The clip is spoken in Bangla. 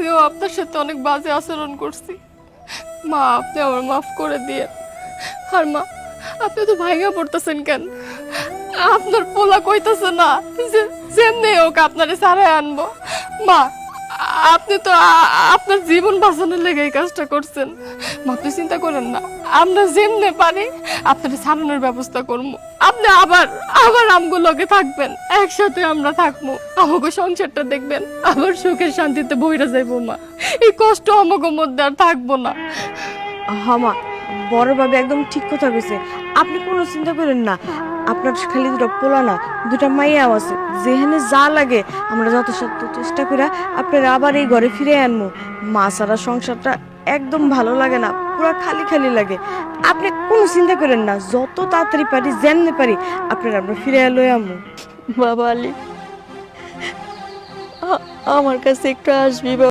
আগেও আপনার সাথে অনেক বাজে আচরণ করছি। মা, আপনি আমার মাফ করে দিয়ে। আর মা, আপনি তো ভাইগা পড়তেছেন কেন? আপনার পোলা কইতাছে না যে যেমনি হোক আপনারে ছাড়াই আনবো। মা, আপনি তো আপনার জীবন বাঁচানোর লেগে এই কাজটা করছেন। মা, আপনি চিন্তা করেন না, আমরা যেমনে পারি আপনারে ছাড়ানোর ব্যবস্থা করবো। আপনি আবার আবার আমগুলোকে থাকবেন, একসাথে আমরা থাকবো, আমাকে সংসারটা দেখবেন, আবার সুখের শান্তিতে বইরা যাইবো। মা, এই কষ্ট আমাকে মধ্যে আর থাকবো না। হামা, বড় বাবা একদম ঠিক কথা কইছে। আপনি কোনো চিন্তা করেন না। আপনার খালি দুটো পোলা না, দুটা মাইয়াও আছে। যেখানে যা লাগে আমরা যথাসাধ্য চেষ্টা করে আপনার আবার এই ঘরে ফিরে আনবো। মা ছাড়া সংসারটা একদম ভালো লাগে না, পুরো খালি খালি লাগে। আপনি কোনো চিন্তা করেন না, যত তাড়াতাড়ি পারি যেমনি পারি আপনার আমরা ফিরে লই আনবো। বাবা আলী, আমার কাছে একটু আসবি।